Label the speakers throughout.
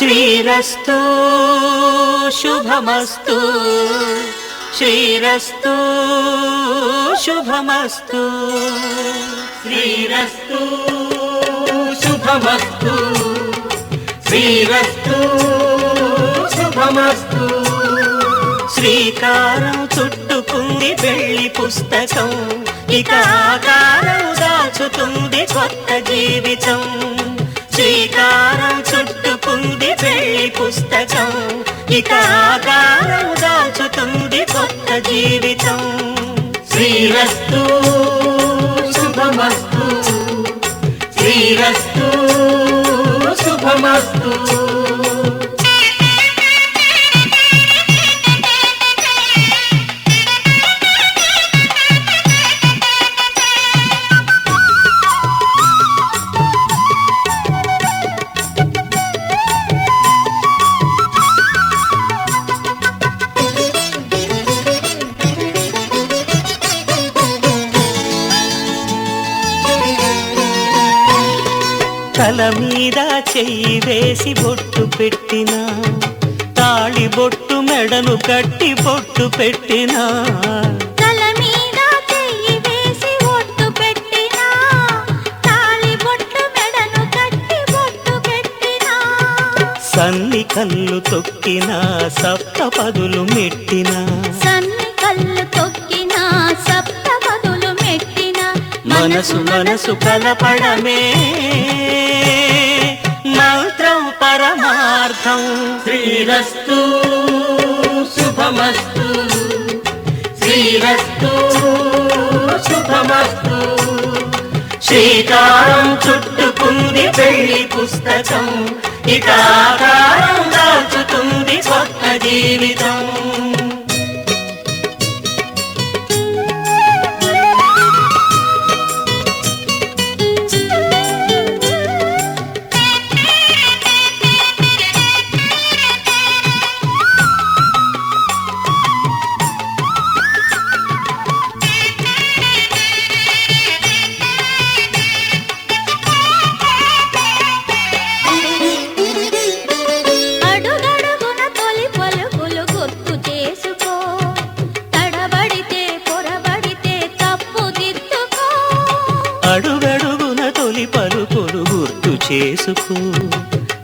Speaker 1: శ్రీరస్తు శుభమస్తు శ్రీరస్తు శుభమస్తు శ్రీరస్తు శుభమస్తు శ్రీరస్తు శుభమస్తు శ్రీకారం చుట్టుకుంది పెళ్లి పుస్తకం ఇక ఆకారం దాచుతుంది కొత్త జీవితం శ్రీకారం చుట్టుకుంది పెళ్లి పుస్తకం ఇక ఆకారం దాచుతుంది కొత్త జీవితం శ్రీరస్తు శుభమస్తు శ్రీరస్తు శుభమస్తు తల మీద చెయ్యి వేసి బొట్టు పెట్టినా తాళి బొట్టు మెడను కట్టి బొట్టు పెట్టినా
Speaker 2: తల మీద చెయ్యి వేసి బొట్టు పెట్టినా తాళి బొట్టు మెడను కట్టి బొట్టు పెట్టినా
Speaker 1: సన్ని కళ్ళు తొక్కినా సప్తపదులు మెట్టినా
Speaker 2: సన్ని కళ్ళు తొక్కినా సప్తపదులు మెట్టినా
Speaker 1: మనసు మనసు కలపడమే మంత్రం పరమార్థం శ్రీరస్తు శుభమస్తు శ్రీరస్తు శుభమస్తు శ్రీకారం చుట్టుకుంది పెళ్లి పుస్తకం ఇక ఆకారం దాచుతుంది కొత్త జీవితం అడుగడుగున తొలి పలుకులు గుర్తు చేసుకో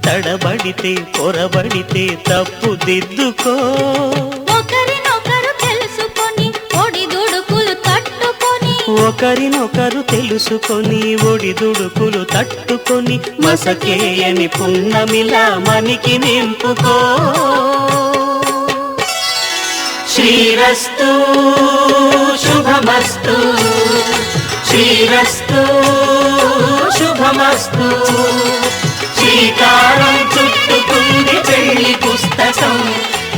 Speaker 1: తడబడితే పొరబడితే తప్పు దిద్దుకో
Speaker 2: ఒకరినొకరు తెలుసుకొని ఒడిదుడుకులు తట్టుకొని
Speaker 1: ఒకరినొకరు తెలుసుకొని ఒడిదుడుకులు తట్టుకొని మసకేయని పున్నమిలా మనికి నింపుకో శ్రీరస్తు శుభమస్తు శ్రీరస్తు శుభమస్తు శ్రీకారం చుట్టుకుంది పెళ్లి పుస్తకం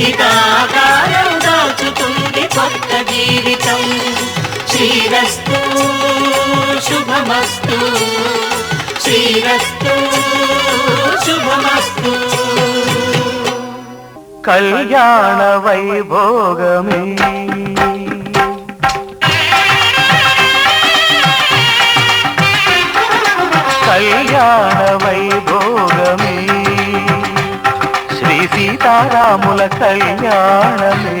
Speaker 1: ఇక ఆకారం దాచుతుంది కొత్త జీవితం శ్రీరస్తు శుభమస్తు శ్రీరస్తు శుభమస్తు కళ్యాణ వైభోగమే కళ్యాణ వైభోగమే శ్రీ సీతారాముల కళ్యాణమే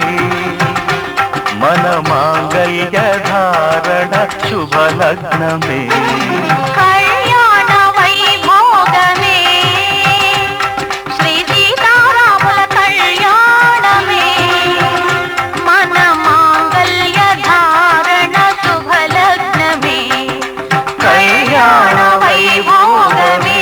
Speaker 1: మన మాంగళ్య ధారణ శుభలగ్నమే
Speaker 2: కళ్యాణ వైభోగమే శ్రీ సీతారాముల కళ్యాణమే మన మాంగళ్య ధారణ శుభలగ్నమే కళ్యాణ వైభోగమే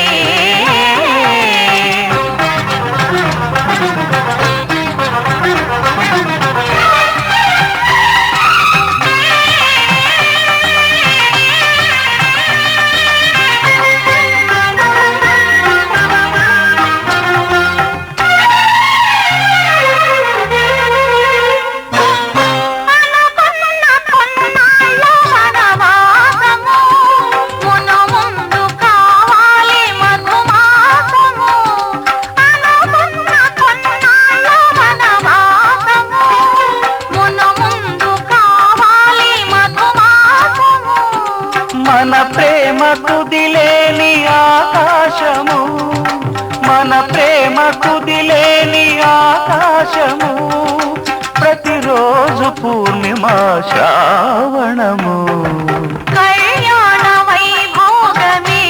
Speaker 3: మా శ్రావణము
Speaker 2: కళ్యాణ వైభోగమే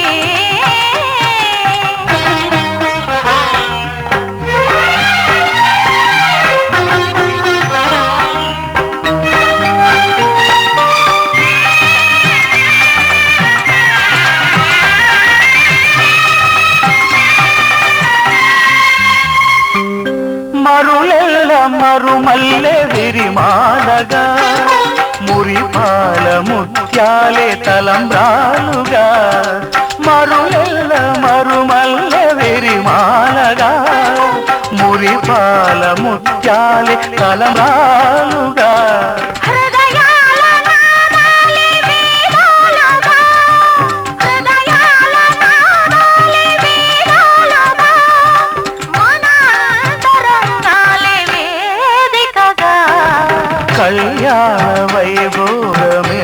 Speaker 3: మరులెల్ల మరుమల్లె విరిమాలగా మురిపాల ముత్యాలే తలంబ్రాలుగా మరులెల్ల మరుమల్లె విరిమాలగా మురిపాల ముత్యాలే తలంబ్రాలుగా కళ్యాణ వైభోగమే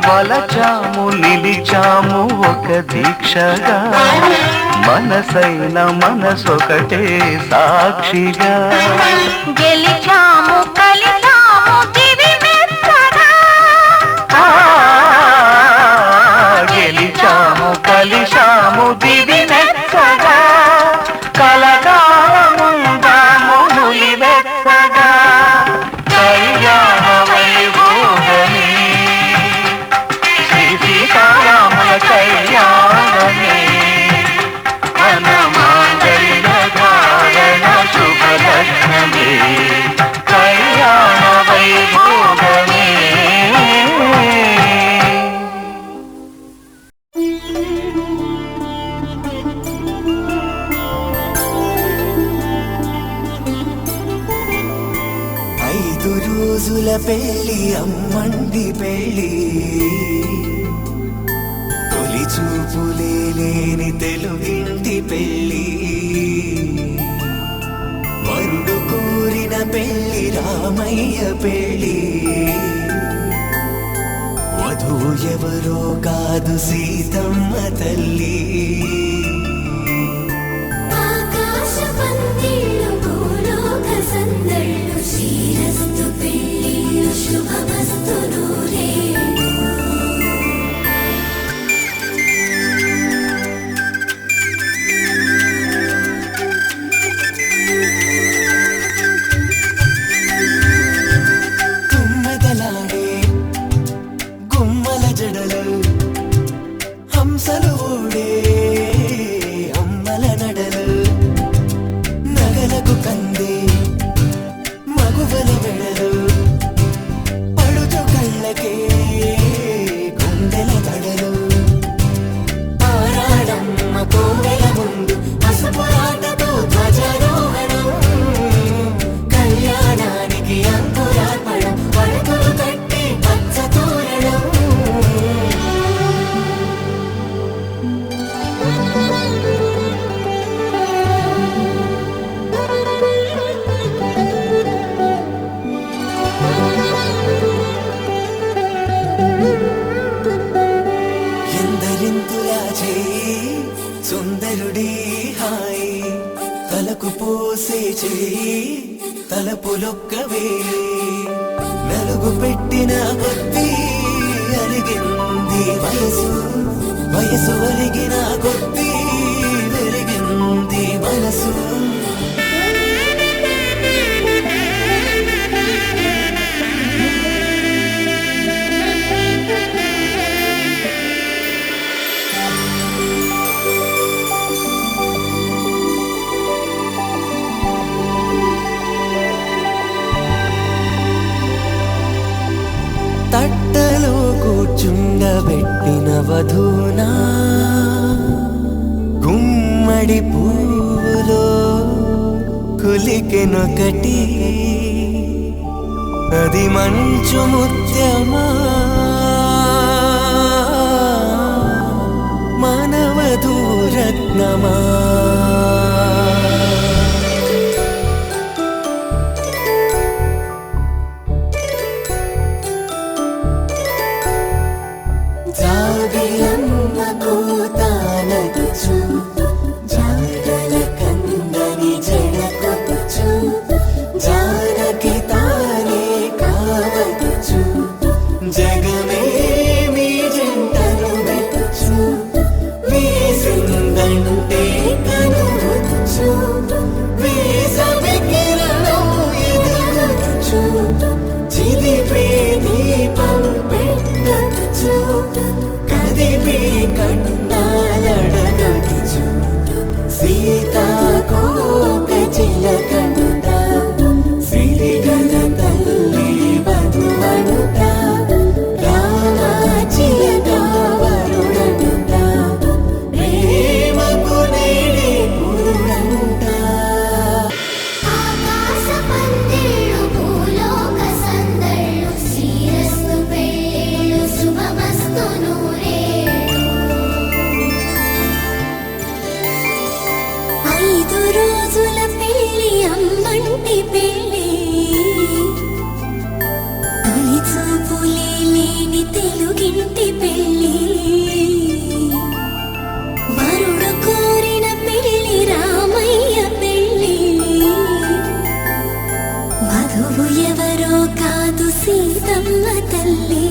Speaker 3: వలచాము నిలిచాము ఒక దీక్షగా మనసైన మనసొకటే సాక్షిగా
Speaker 2: గెలిచాము కలిచాము దివి మెచ్చగా
Speaker 3: గెలిచాము కలిశాము దివి మెచ్చగా కలకాలముందాము నులి వెచ్చగా కళ్యాణ వైభోగమే సీతారాముల కళ్యాణమే మన మాంగళ్య ధారణ శుభలగ్నమే కళ్యాణ వైభోగమే
Speaker 4: ఐదు రోజుల పెళ్ళి అమ్మండి పెళ్ళి తొలి చూపులే లేని తెలుగింటి పెళ్ళి వరుడు కోరిన పెళ్ళి రామయ్య పెళ్ళి వధువు ఎవరో కాదు సీతమ్మ తల్లి
Speaker 5: ఆకాశ పందిళ్ళు భూలోక సందళ్ళు శ్రీరస్తు పెళ్ళిళ్ళు శుభమస్తు నూరే
Speaker 4: గుమ్మదలాడే గుమ్మల జడలు హంసలు ఊడే అమ్మల నడలు నగలకు కందే మగువల వెడలు పడుచు కళ్ళకే గుండెల తడలు ఆరాడమ్మ కోవెల ముందు పసుపు ఆటతో ధ్వజారోహణం కళ్యాణానికి అంకురార్పణం పడకలు కట్టి పచ్చ తోరణం ఎందరింతులా చేయి సుందరుడి హాయి తలకు పోసే చేయి తలపులొక్కవే నలుగు పెట్టిన కొద్దీ అరిగింది వయసు వయసు ఒరిగిన కొద్దీ వెలిగింది మనసు తట్టలో కూర్చుండబెట్టిన వధూనా గుమ్మడి పువ్వులో కులికెనొకటి అది మంచు ముత్యమా మానవధూరత్నమా జాబిలమ్మ కోతానగుచు జాడల కందని జడకొచ్చు జానకి తానే కావదుచు జగమే మీ జంటను వెతుచు వీసిందంటే కనువచ్చు వీసవి కిరణం ఎదుగుచు చిదిపే దీపం పెట్టచ్చు కదిపే కన్నాలడగచ్చు సీతాకోక చిలకంట సిరిగల తల్లి వధువనుట రామాచిలక వరుడంట ప్రేమకు నేడే పురుడంట
Speaker 5: ఆకాశ పందిళ్ళు భూలోక సందళ్ళు శ్రీరస్తు పెళ్ళిళ్ళు శుభమస్తు నూరేళ్ళు 5 రోజుల పెళ్ళి అమ్మంటి పెళ్ళి తొలి చూపులే లేని తెలుగింటి పెళ్ళి వరుడు కోరిన పెళ్ళి రామయ్య పెళ్ళి వధువు ఎవరో కాదు సీతమ్మ తల్లి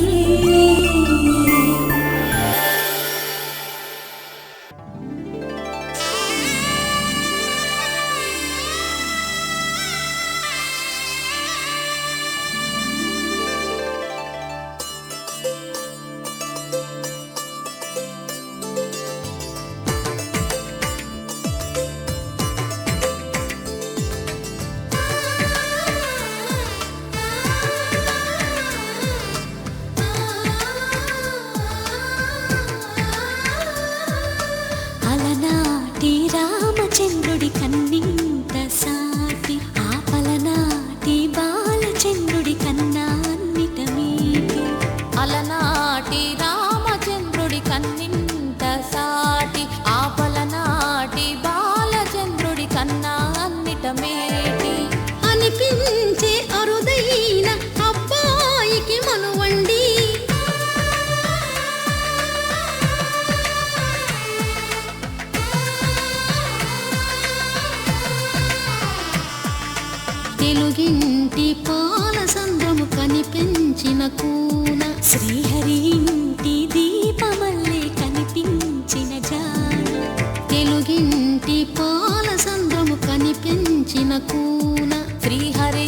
Speaker 5: అలనాటి రామచంద్రుడి కన్నింత సాటి ఆపలనాటి బాలచంద్రుడి కన్నా అన్నిట మీటి
Speaker 6: అలనాటి రామచంద్రుడి కన్నింత సాటి ఆపలనాటి బాలచంద్రుడి కన్నా అన్నిట మేటి అనిపించే అరుదైన అబ్బాయికి మనువండి తెలుగింటి పాల సంద్రము కనిపించిన కూన
Speaker 5: శ్రీహరి ఇంటి దీపమల్లే కనిపించిన జాన
Speaker 6: తెలుగింటి పాల సంద్రము కనిపించిన కూన శ్రీహరి